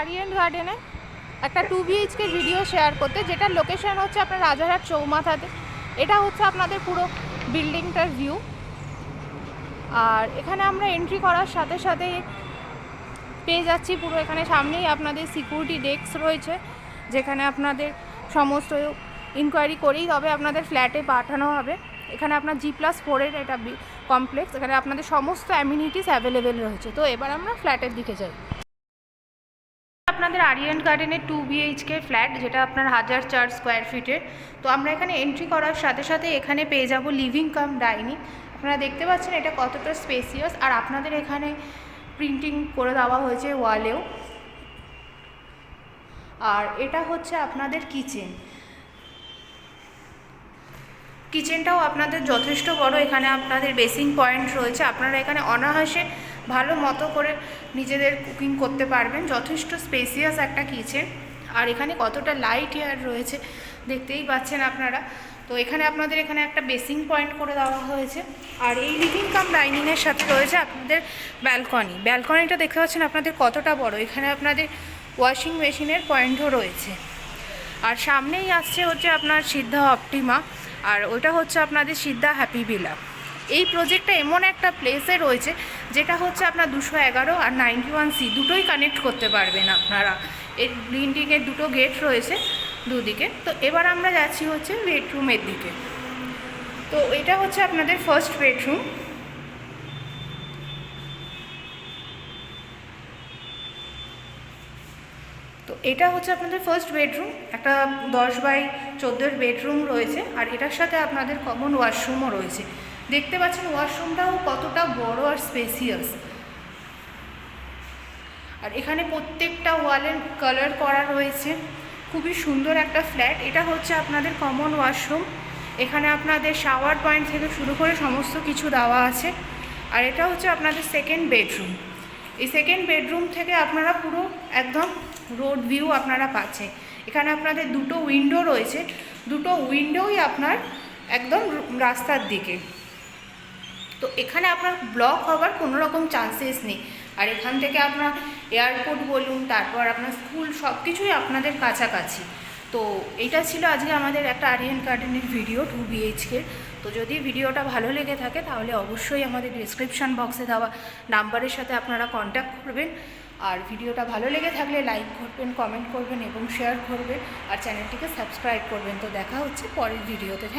আরিয়ান গার্ডেনে একটা 2 BHK video share করতে, যেটার লোকেশন হচ্ছে আপনার রাজারহাট চৌমাথাতে। এটা হচ্ছে আপনাদের পুরো বিল্ডিংটার ভিউ। আর এখানে আমরা এন্ট্রি করার সাথে সাথে পেয়ে যাচ্ছি পুরো এখানে সামনেই আপনাদের সিকিউরিটি ডেস্ক রয়েছে, যেখানে আপনাদের সমস্ত ইনকোয়ারি করেই তবে আপনাদের ফ্ল্যাটে পাঠানো হবে। এখানে আপনার G+4 এটা কমপ্লেক্স, এখানে আপনাদের সমস্ত অ্যামিনিটিস অ্যাভেলেবেল রয়েছে। তো এবার আমরা ফ্ল্যাটের দিকে যাই। আপনাদের আরিয়ান গার্ডেনের 2 BHK ফ্ল্যাট, যেটা আপনার 1004 স্কোয়ার ফিটের। তো আমরা এখানে এন্ট্রি করার সাথে সাথে এখানে পেয়ে যাব লিভিং কাম ডাইনিং। আপনারা দেখতে পাচ্ছেন এটা কতটা স্পেসিয়াস, আর আপনাদের এখানে প্রিন্টিং করে দেওয়া হয়েছে ওয়ালেও। আর এটা হচ্ছে আপনাদের কিচেনটাও আপনাদের যথেষ্ট বড়। এখানে আপনাদের বেসিং পয়েন্ট রয়েছে, আপনারা এখানে অনায়াসে ভালো মতো করে নিজেদের কুকিং করতে পারবেন। যথেষ্ট স্পেসিয়াস একটা কিচেন। আর এখানে কতটা লাইট এয়ার রয়েছে দেখতেই পাচ্ছেন আপনারা। তো এখানে আপনাদের এখানে একটা বেসিং পয়েন্ট করে দেওয়া হয়েছে। আর এই লিভিং কাম ডাইনিংয়ের সাথে রয়েছে আপনাদের ব্যালকনিটা দেখতে পাচ্ছেন আপনাদের কতটা বড়। এখানে আপনাদের ওয়াশিং মেশিনের পয়েন্টও রয়েছে। আর সামনেই আসছে হচ্ছে আপনার সিদ্ধা অপটিমা, আর ওটা হচ্ছে আপনাদের সিদ্ধা হ্যাপি ভিলা। এই প্রজেক্টটা এমন একটা প্লেসে রয়েছে যেটা হচ্ছে আপনার 211 আর 91C দুটোই কানেক্ট করতে পারবেন আপনারা। এই বিল্ডিংয়ের দুটো গেট রয়েছে দুদিকে। তো এবার আমরা যাচ্ছি হচ্ছে বেডরুমের দিকে। তো এটা হচ্ছে আপনাদের ফার্স্ট বেডরুম। তো এটা হচ্ছে আপনাদের ফার্স্ট বেডরুম, একটা 10x14 বেডরুম রয়েছে। আর এটার সাথে আপনাদের কমন ওয়াশরুমও রয়েছে। দেখতে পাচ্ছেন ওয়াশরুমটাও কতটা বড় আর স্পেসিয়াস। আর এখানে প্রত্যেকটা ওয়ালের কালার করা রয়েছে। খুবই সুন্দর একটা ফ্ল্যাট। এটা হচ্ছে আপনাদের কমন ওয়াশরুম। এখানে আপনাদের শাওয়ার পয়েন্ট থেকে শুরু করে সমস্ত কিছু দেওয়া আছে। আর এটা হচ্ছে আপনাদের সেকেন্ড বেডরুম। এই সেকেন্ড বেডরুম থেকে আপনারা পুরো একদম রোড ভিউ আপনারা পাচ্ছেন। এখানে আপনাদের দুটো উইন্ডো রয়েছে, দুটো উইন্ডোই আপনার একদম রাস্তার দিকে। তো এখানে আপনার ব্লক হওয়ার কোনো রকম চান্সেস নেই। আর এখান থেকে আপনার এয়ারপোর্ট বলুন, তারপর আপনার স্কুল, সব কিছুই আপনাদের কাছাকাছি। তো এইটা ছিল আজকে আমাদের একটা আরিয়ান গার্ডেনের ভিডিও 2 BHK। তো যদি ভিডিওটা ভালো লেগে থাকে তাহলে অবশ্যই আমাদের ডিসক্রিপশান বক্সে দেওয়া নাম্বারের সাথে আপনারা কন্ট্যাক্ট করবেন। আর ভিডিওটা ভালো লেগে থাকলে লাইক করবেন, কমেন্ট করবেন এবং শেয়ার করবেন, আর চ্যানেলটিকে সাবস্ক্রাইব করবেন। তো দেখা হচ্ছে পরের ভিডিওতে।